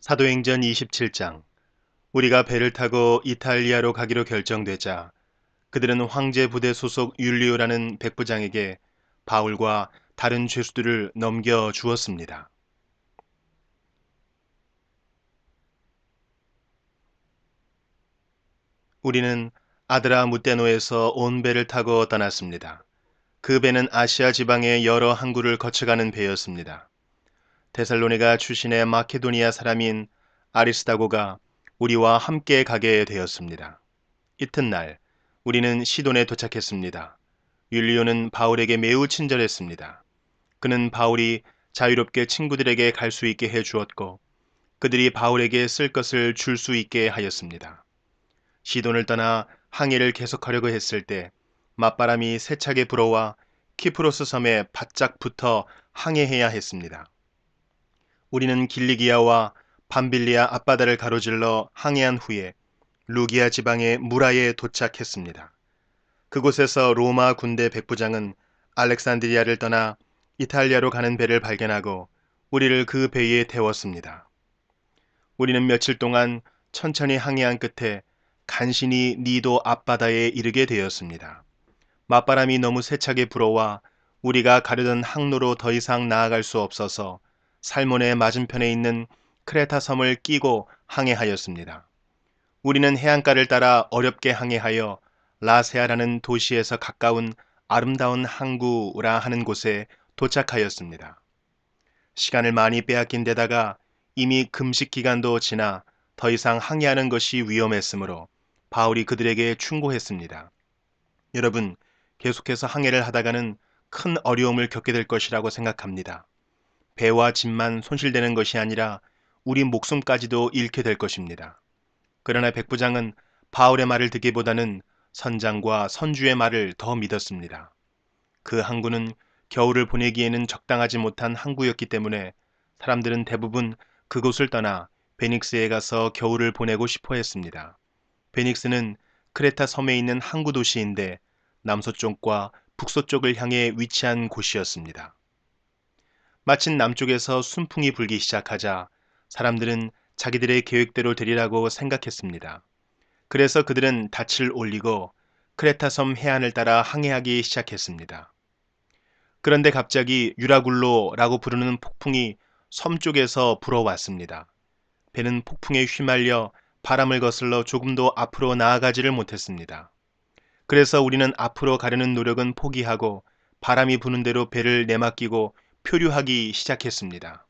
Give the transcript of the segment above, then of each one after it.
사도행전 27장. 우리가 배를 타고 이탈리아로 가기로 결정되자 그들은 황제 부대 소속 율리오라는 백부장에게 바울과 다른 죄수들을 넘겨 주었습니다. 우리는 아드라무테노에서 온 배를 타고 떠났습니다. 그 배는 아시아 지방의 여러 항구를 거쳐가는 배였습니다. 데살로니가 출신의 마케도니아 사람인 아리스다고가 우리와 함께 가게 되었습니다. 이튿날 우리는 시돈에 도착했습니다. 율리오는 바울에게 매우 친절했습니다. 그는 바울이 자유롭게 친구들에게 갈 수 있게 해 주었고 그들이 바울에게 쓸 것을 줄 수 있게 하였습니다. 시돈을 떠나 항해를 계속하려고 했을 때 맞바람이 세차게 불어와 키프로스 섬에 바짝 붙어 항해해야 했습니다. 우리는 길리기아와 밤빌리아 앞바다를 가로질러 항해한 후에 루기아 지방의 무라에 도착했습니다. 그곳에서 로마 군대 백부장은 알렉산드리아를 떠나 이탈리아로 가는 배를 발견하고 우리를 그 배에 태웠습니다. 우리는 며칠 동안 천천히 항해한 끝에 간신히 니도 앞바다에 이르게 되었습니다. 맞바람이 너무 세차게 불어와 우리가 가려던 항로로 더 이상 나아갈 수 없어서 살몬의 맞은편에 있는 크레타 섬을 끼고 항해하였습니다. 우리는 해안가를 따라 어렵게 항해하여 라세아라는 도시에서 가까운 아름다운 항구라 하는 곳에 도착하였습니다. 시간을 많이 빼앗긴 데다가 이미 금식 기간도 지나 더 이상 항해하는 것이 위험했으므로 바울이 그들에게 충고했습니다. 여러분, 계속해서 항해를 하다가는 큰 어려움을 겪게 될 것이라고 생각합니다. 배와 짐만 손실되는 것이 아니라 우리 목숨까지도 잃게 될 것입니다. 그러나 백부장은 바울의 말을 듣기보다는 선장과 선주의 말을 더 믿었습니다. 그 항구는 겨울을 보내기에는 적당하지 못한 항구였기 때문에 사람들은 대부분 그곳을 떠나 베닉스에 가서 겨울을 보내고 싶어 했습니다. 베닉스는 크레타 섬에 있는 항구 도시인데 남서쪽과 북서쪽을 향해 위치한 곳이었습니다. 마침 남쪽에서 순풍이 불기 시작하자 사람들은 자기들의 계획대로 되리라고 생각했습니다. 그래서 그들은 닻을 올리고 크레타 섬 해안을 따라 항해하기 시작했습니다. 그런데 갑자기 유라굴로라고 부르는 폭풍이 섬 쪽에서 불어왔습니다. 배는 폭풍에 휘말려 바람을 거슬러 조금도 앞으로 나아가지를 못했습니다. 그래서 우리는 앞으로 가려는 노력은 포기하고 바람이 부는 대로 배를 내맡기고 표류하기 시작했습니다.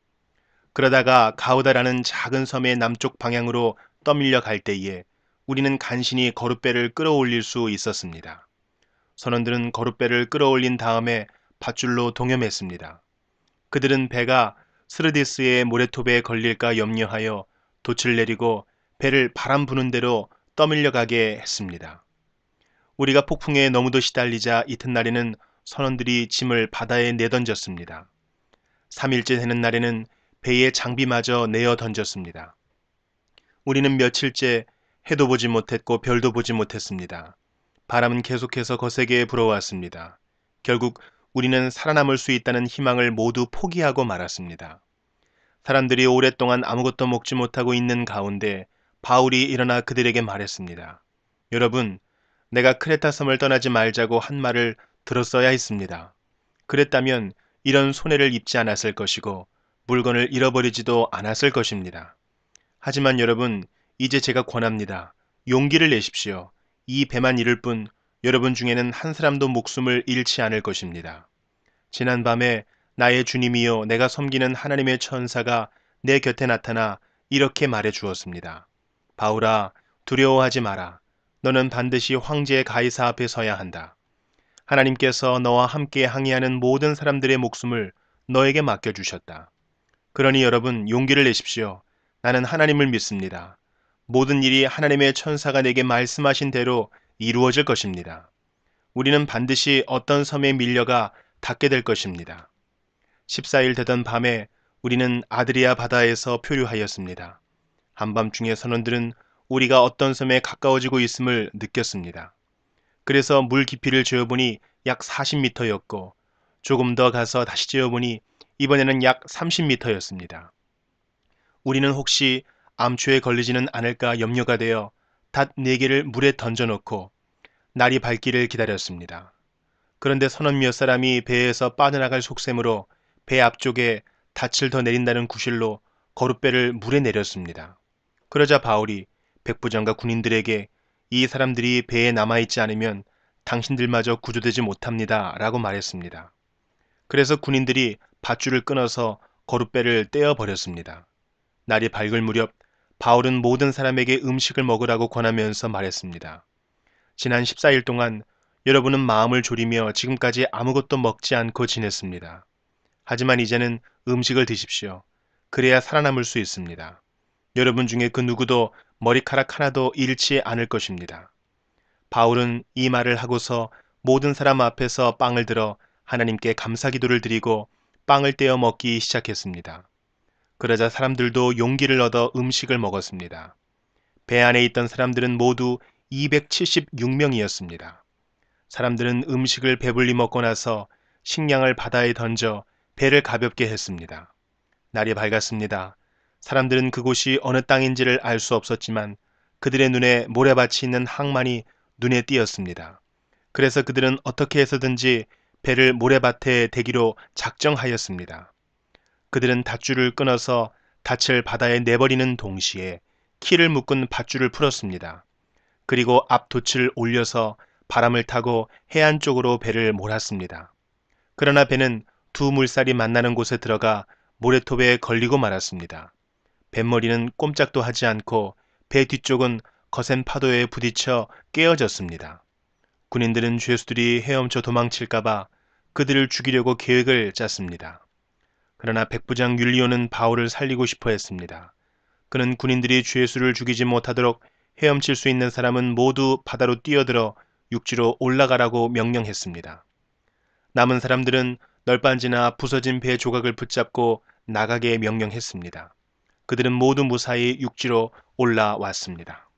그러다가 가우다라는 작은 섬의 남쪽 방향으로 떠밀려 갈 때에 우리는 간신히 거룻배를 끌어올릴 수 있었습니다. 선원들은 거룻배를 끌어올린 다음에 밧줄로 동염했습니다. 그들은 배가 스르디스의 모래톱에 걸릴까 염려하여 돛을 내리고 배를 바람 부는 대로 떠밀려 가게 했습니다. 우리가 폭풍에 너무도 시달리자 이튿날에는 선원들이 짐을 바다에 내던졌습니다. 3일째 되는 날에는 배의 장비마저 내어 던졌습니다. 우리는 며칠째 해도 보지 못했고 별도 보지 못했습니다. 바람은 계속해서 거세게 불어왔습니다. 결국 우리는 살아남을 수 있다는 희망을 모두 포기하고 말았습니다. 사람들이 오랫동안 아무것도 먹지 못하고 있는 가운데 바울이 일어나 그들에게 말했습니다. 여러분, 내가 크레타 섬을 떠나지 말자고 한 말을 들었어야 했습니다. 그랬다면 이런 손해를 입지 않았을 것이고 물건을 잃어버리지도 않았을 것입니다. 하지만 여러분, 이제 제가 권합니다. 용기를 내십시오. 이 배만 잃을 뿐 여러분 중에는 한 사람도 목숨을 잃지 않을 것입니다. 지난밤에 나의 주님이요 내가 섬기는 하나님의 천사가 내 곁에 나타나 이렇게 말해 주었습니다. 바울아, 두려워하지 마라. 너는 반드시 황제 가이사 앞에 서야 한다. 하나님께서 너와 함께 항해하는 모든 사람들의 목숨을 너에게 맡겨주셨다. 그러니 여러분 용기를 내십시오. 나는 하나님을 믿습니다. 모든 일이 하나님의 천사가 내게 말씀하신 대로 이루어질 것입니다. 우리는 반드시 어떤 섬에 밀려가 닿게 될 것입니다. 14일 되던 밤에 우리는 아드리아 바다에서 표류하였습니다. 한밤중에 선원들은 우리가 어떤 섬에 가까워지고 있음을 느꼈습니다. 그래서 물 깊이를 재어보니 약 40m였고 조금 더 가서 다시 재어보니 이번에는 약 30m였습니다. 우리는 혹시 암초에 걸리지는 않을까 염려가 되어 닷 4개를 물에 던져놓고 날이 밝기를 기다렸습니다. 그런데 서너 몇 사람이 배에서 빠져나갈 속셈으로 배 앞쪽에 닻을 더 내린다는 구실로 거룻배를 물에 내렸습니다. 그러자 바울이 백부장과 군인들에게 이 사람들이 배에 남아있지 않으면 당신들마저 구조되지 못합니다 라고 말했습니다. 그래서 군인들이 밧줄을 끊어서 거룻배를 떼어버렸습니다. 날이 밝을 무렵 바울은 모든 사람에게 음식을 먹으라고 권하면서 말했습니다. 지난 14일 동안 여러분은 마음을 졸이며 지금까지 아무것도 먹지 않고 지냈습니다. 하지만 이제는 음식을 드십시오. 그래야 살아남을 수 있습니다. 여러분 중에 그 누구도 머리카락 하나도 잃지 않을 것입니다. 바울은 이 말을 하고서 모든 사람 앞에서 빵을 들어 하나님께 감사기도를 드리고 빵을 떼어 먹기 시작했습니다. 그러자 사람들도 용기를 얻어 음식을 먹었습니다. 배 안에 있던 사람들은 모두 276명이었습니다. 사람들은 음식을 배불리 먹고 나서 식량을 바다에 던져 배를 가볍게 했습니다. 날이 밝았습니다. 사람들은 그곳이 어느 땅인지를 알 수 없었지만 그들의 눈에 모래밭이 있는 항만이 눈에 띄었습니다. 그래서 그들은 어떻게 해서든지 배를 모래밭에 대기로 작정하였습니다. 그들은 밧줄을 끊어서 닻을 바다에 내버리는 동시에 키를 묶은 밧줄을 풀었습니다. 그리고 앞 돛을 올려서 바람을 타고 해안 쪽으로 배를 몰았습니다. 그러나 배는 두 물살이 만나는 곳에 들어가 모래톱에 걸리고 말았습니다. 뱃머리는 꼼짝도 하지 않고 배 뒤쪽은 거센 파도에 부딪혀 깨어졌습니다. 군인들은 죄수들이 헤엄쳐 도망칠까봐 그들을 죽이려고 계획을 짰습니다. 그러나 백부장 율리오는 바울을 살리고 싶어 했습니다. 그는 군인들이 죄수를 죽이지 못하도록 헤엄칠 수 있는 사람은 모두 바다로 뛰어들어 육지로 올라가라고 명령했습니다. 남은 사람들은 널빤지나 부서진 배 조각을 붙잡고 나가게 명령했습니다. 그들은 모두 무사히 육지로 올라왔습니다.